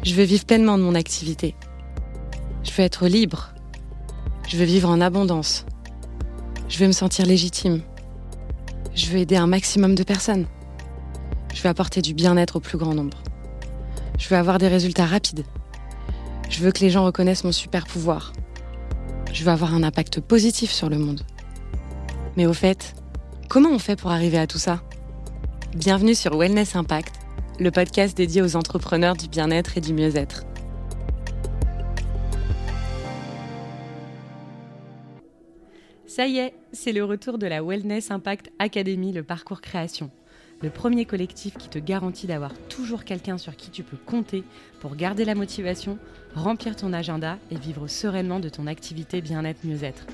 Je veux vivre pleinement de mon activité. Je veux être libre. Je veux vivre en abondance. Je veux me sentir légitime. Je veux aider un maximum de personnes. Je veux apporter du bien-être au plus grand nombre. Je veux avoir des résultats rapides. Je veux que les gens reconnaissent mon super pouvoir. Je veux avoir un impact positif sur le monde. Mais au fait, comment on fait pour arriver à tout ça ? Bienvenue sur Wellness Impact, le podcast dédié aux entrepreneurs du bien-être et du mieux-être. Ça y est, c'est le retour de la Wellness Impact Academy, le parcours création. Le premier collectif qui te garantit d'avoir toujours quelqu'un sur qui tu peux compter pour garder la motivation, remplir ton agenda et vivre sereinement de ton activité bien-être mieux-être.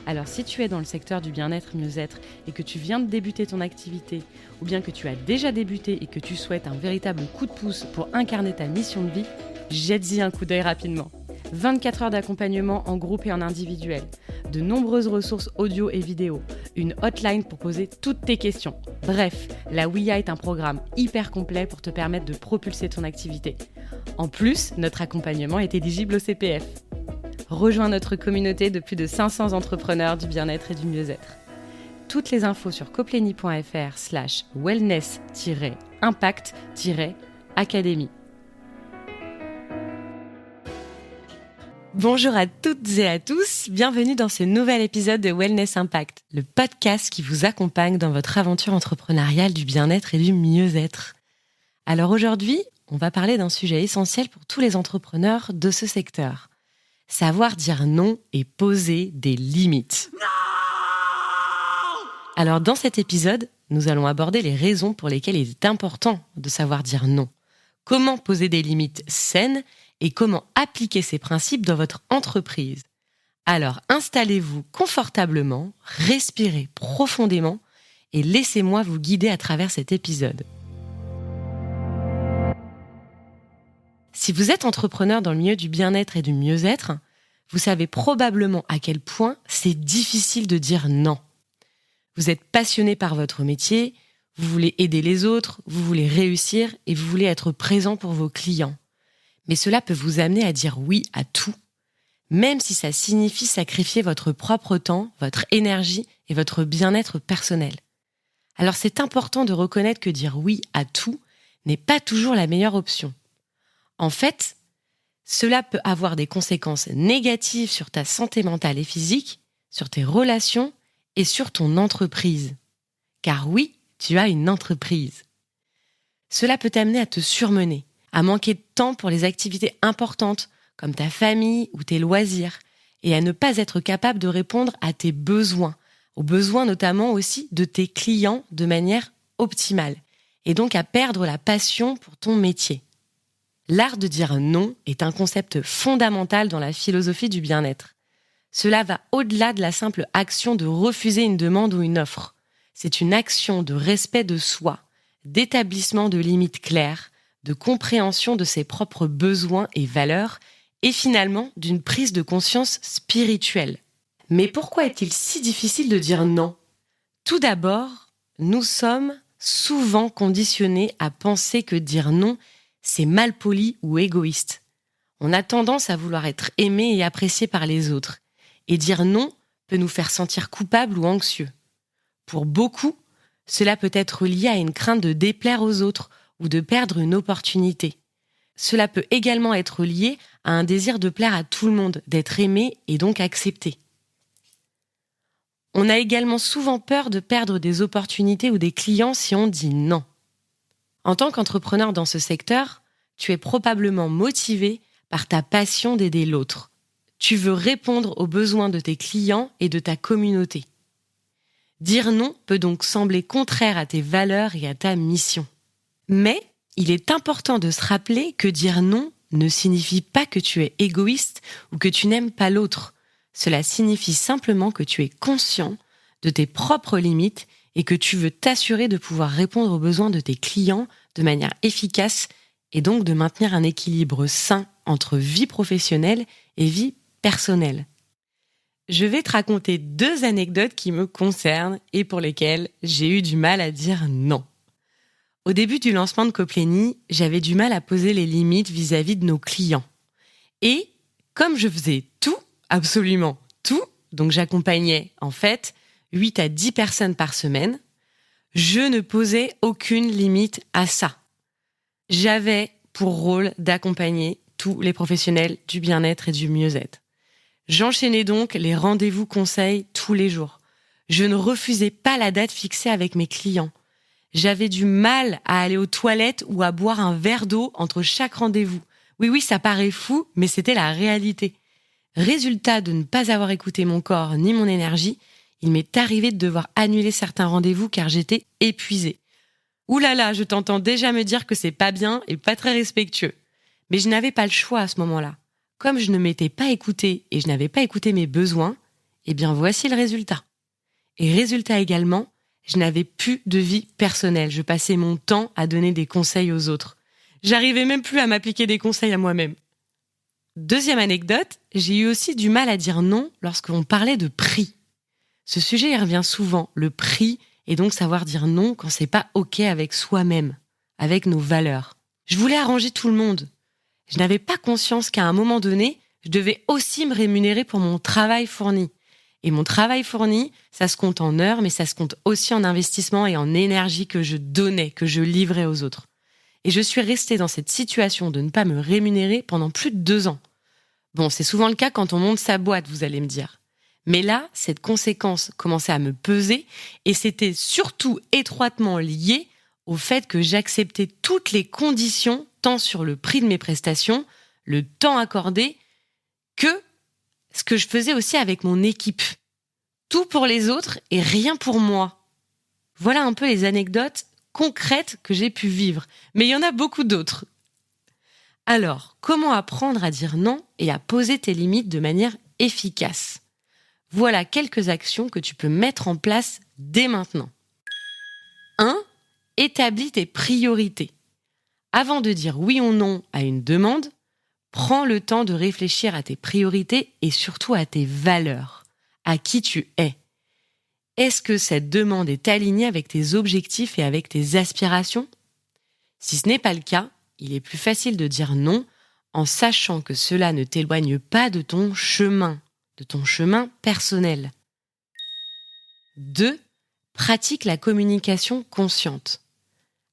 Alors si tu es dans le secteur du bien-être mieux-être et que tu viens de débuter ton activité, ou bien que tu as déjà débuté et que tu souhaites un véritable coup de pouce pour incarner ta mission de vie, jette-y un coup d'œil rapidement. 24 heures d'accompagnement en groupe et en individuel, de nombreuses ressources audio et vidéo, une hotline pour poser toutes tes questions. Bref, la WIA est un programme hyper complet pour te permettre de propulser ton activité. En plus, notre accompagnement est éligible au CPF. Rejoins notre communauté de plus de 500 entrepreneurs du bien-être et du mieux-être. Toutes les infos sur coplenny.fr/wellness-impact-academy. Bonjour à toutes et à tous, bienvenue dans ce nouvel épisode de Wellness Impact, le podcast qui vous accompagne dans votre aventure entrepreneuriale du bien-être et du mieux-être. Alors aujourd'hui, on va parler d'un sujet essentiel pour tous les entrepreneurs de ce secteur. Savoir dire non et poser des limites. Non ! Alors dans cet épisode, nous allons aborder les raisons pour lesquelles il est important de savoir dire non. Comment poser des limites saines et comment appliquer ces principes dans votre entreprise. Alors installez-vous confortablement, respirez profondément et laissez-moi vous guider à travers cet épisode. Si vous êtes entrepreneur dans le milieu du bien-être et du mieux-être, vous savez probablement à quel point c'est difficile de dire non. Vous êtes passionné par votre métier, vous voulez aider les autres, vous voulez réussir et vous voulez être présent pour vos clients. Mais cela peut vous amener à dire oui à tout, même si ça signifie sacrifier votre propre temps, votre énergie et votre bien-être personnel. Alors c'est important de reconnaître que dire oui à tout n'est pas toujours la meilleure option. En fait, cela peut avoir des conséquences négatives sur ta santé mentale et physique, sur tes relations et sur ton entreprise. Car oui, tu as une entreprise. Cela peut t'amener à te surmener, à manquer de temps pour les activités importantes comme ta famille ou tes loisirs et à ne pas être capable de répondre à tes besoins, aux besoins notamment aussi de tes clients de manière optimale et donc à perdre la passion pour ton métier. L'art de dire non est un concept fondamental dans la philosophie du bien-être. Cela va au-delà de la simple action de refuser une demande ou une offre. C'est une action de respect de soi, d'établissement de limites claires, de compréhension de ses propres besoins et valeurs, et finalement d'une prise de conscience spirituelle. Mais pourquoi est-il si difficile de dire non ? Tout d'abord, nous sommes souvent conditionnés à penser que dire non, c'est malpoli ou égoïste. On a tendance à vouloir être aimé et apprécié par les autres, et dire non peut nous faire sentir coupable ou anxieux. Pour beaucoup, cela peut être lié à une crainte de déplaire aux autres, ou de perdre une opportunité. Cela peut également être lié à un désir de plaire à tout le monde, d'être aimé et donc accepté. On a également souvent peur de perdre des opportunités ou des clients si on dit non. En tant qu'entrepreneur dans ce secteur, tu es probablement motivé par ta passion d'aider l'autre. Tu veux répondre aux besoins de tes clients et de ta communauté. Dire non peut donc sembler contraire à tes valeurs et à ta mission. Mais il est important de se rappeler que dire non ne signifie pas que tu es égoïste ou que tu n'aimes pas l'autre. Cela signifie simplement que tu es conscient de tes propres limites et que tu veux t'assurer de pouvoir répondre aux besoins de tes clients de manière efficace et donc de maintenir un équilibre sain entre vie professionnelle et vie personnelle. Je vais te raconter 2 anecdotes qui me concernent et pour lesquelles j'ai eu du mal à dire non. Au début du lancement de Coplénie, j'avais du mal à poser les limites vis-à-vis de nos clients. Et comme je faisais tout, absolument tout, donc j'accompagnais en fait 8 à 10 personnes par semaine, je ne posais aucune limite à ça. J'avais pour rôle d'accompagner tous les professionnels du bien-être et du mieux-être. J'enchaînais donc les rendez-vous conseils tous les jours. Je ne refusais pas la date fixée avec mes clients. J'avais du mal à aller aux toilettes ou à boire un verre d'eau entre chaque rendez-vous. Oui, ça paraît fou, mais c'était la réalité. Résultat de ne pas avoir écouté mon corps ni mon énergie, il m'est arrivé de devoir annuler certains rendez-vous car j'étais épuisée. Ouh là là, je t'entends déjà me dire que c'est pas bien et pas très respectueux. Mais je n'avais pas le choix à ce moment-là. Comme je ne m'étais pas écoutée et je n'avais pas écouté mes besoins, eh bien voici le résultat. Et résultat également, je n'avais plus de vie personnelle. Je passais mon temps à donner des conseils aux autres. J'arrivais même plus à m'appliquer des conseils à moi-même. Deuxième anecdote, j'ai eu aussi du mal à dire non lorsqu'on parlait de prix. Ce sujet y revient souvent, le prix, et donc savoir dire non quand c'est pas OK avec soi-même, avec nos valeurs. Je voulais arranger tout le monde. Je n'avais pas conscience qu'à un moment donné, je devais aussi me rémunérer pour mon travail fourni. Et mon travail fourni, ça se compte en heures, mais ça se compte aussi en investissement et en énergie que je donnais, que je livrais aux autres. Et je suis restée dans cette situation de ne pas me rémunérer pendant plus de 2 ans. Bon, c'est souvent le cas quand on monte sa boîte, vous allez me dire. Mais là, cette conséquence commençait à me peser et c'était surtout étroitement lié au fait que j'acceptais toutes les conditions, tant sur le prix de mes prestations, le temps accordé, que ce que je faisais aussi avec mon équipe. Tout pour les autres et rien pour moi. Voilà un peu les anecdotes concrètes que j'ai pu vivre. Mais il y en a beaucoup d'autres. Alors, comment apprendre à dire non et à poser tes limites de manière efficace ? Voilà quelques actions que tu peux mettre en place dès maintenant. 1. Établis tes priorités. Avant de dire oui ou non à une demande, prends le temps de réfléchir à tes priorités et surtout à tes valeurs, à qui tu es. Est-ce que cette demande est alignée avec tes objectifs et avec tes aspirations ? Si ce n'est pas le cas, il est plus facile de dire non en sachant que cela ne t'éloigne pas de ton chemin personnel. 2. Pratique la communication consciente.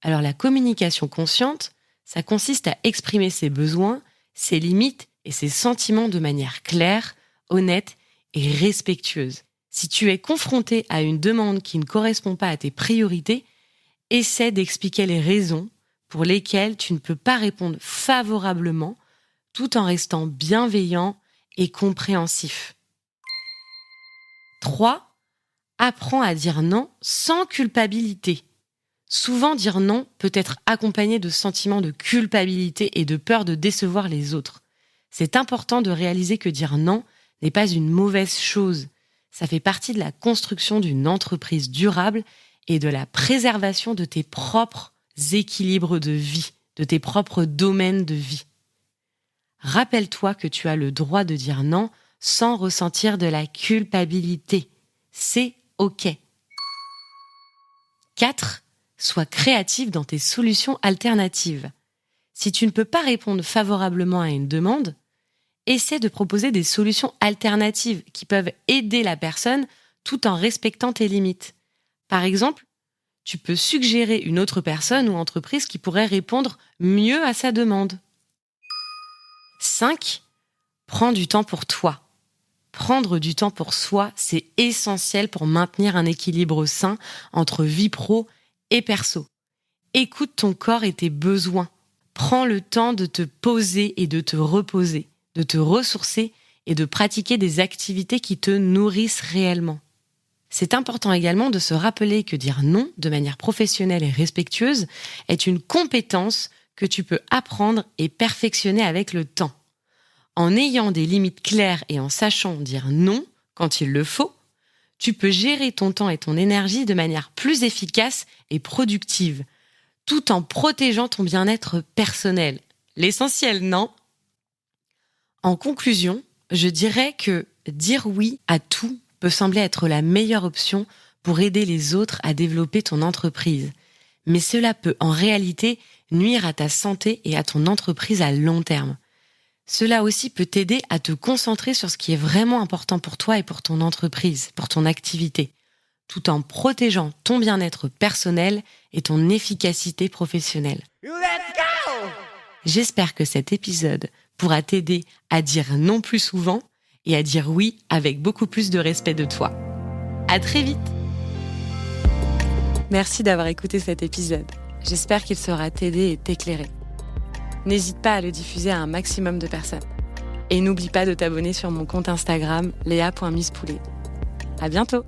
Alors la communication consciente, ça consiste à exprimer ses besoins, ses limites et ses sentiments de manière claire, honnête et respectueuse. Si tu es confronté à une demande qui ne correspond pas à tes priorités, essaie d'expliquer les raisons pour lesquelles tu ne peux pas répondre favorablement tout en restant bienveillant et compréhensif. 3. Apprends à dire non sans culpabilité. Souvent, dire non peut être accompagné de sentiments de culpabilité et de peur de décevoir les autres. C'est important de réaliser que dire non n'est pas une mauvaise chose. Ça fait partie de la construction d'une entreprise durable et de la préservation de tes propres équilibres de vie, de tes propres domaines de vie. Rappelle-toi que tu as le droit de dire non sans ressentir de la culpabilité. C'est OK. 4. Sois créatif dans tes solutions alternatives. Si tu ne peux pas répondre favorablement à une demande, essaie de proposer des solutions alternatives qui peuvent aider la personne tout en respectant tes limites. Par exemple, tu peux suggérer une autre personne ou entreprise qui pourrait répondre mieux à sa demande. 5. Prends du temps pour toi. Prendre du temps pour soi, c'est essentiel pour maintenir un équilibre sain entre vie pro et perso. Écoute ton corps et tes besoins. Prends le temps de te poser et de te reposer, de te ressourcer et de pratiquer des activités qui te nourrissent réellement. C'est important également de se rappeler que dire non de manière professionnelle et respectueuse est une compétence que tu peux apprendre et perfectionner avec le temps. En ayant des limites claires et en sachant dire non quand il le faut, tu peux gérer ton temps et ton énergie de manière plus efficace et productive, tout en protégeant ton bien-être personnel. L'essentiel, non ? En conclusion, je dirais que dire oui à tout peut sembler être la meilleure option pour aider les autres à développer ton entreprise. Mais cela peut en réalité nuire à ta santé et à ton entreprise à long terme. Cela aussi peut t'aider à te concentrer sur ce qui est vraiment important pour toi et pour ton entreprise, pour ton activité, tout en protégeant ton bien-être personnel et ton efficacité professionnelle. Let's go! J'espère que cet épisode pourra t'aider à dire non plus souvent et à dire oui avec beaucoup plus de respect de toi. À très vite! Merci d'avoir écouté cet épisode. J'espère qu'il saura t'aider et t'éclairer. N'hésite pas à le diffuser à un maximum de personnes. Et n'oublie pas de t'abonner sur mon compte Instagram léa.misspoulet. À bientôt!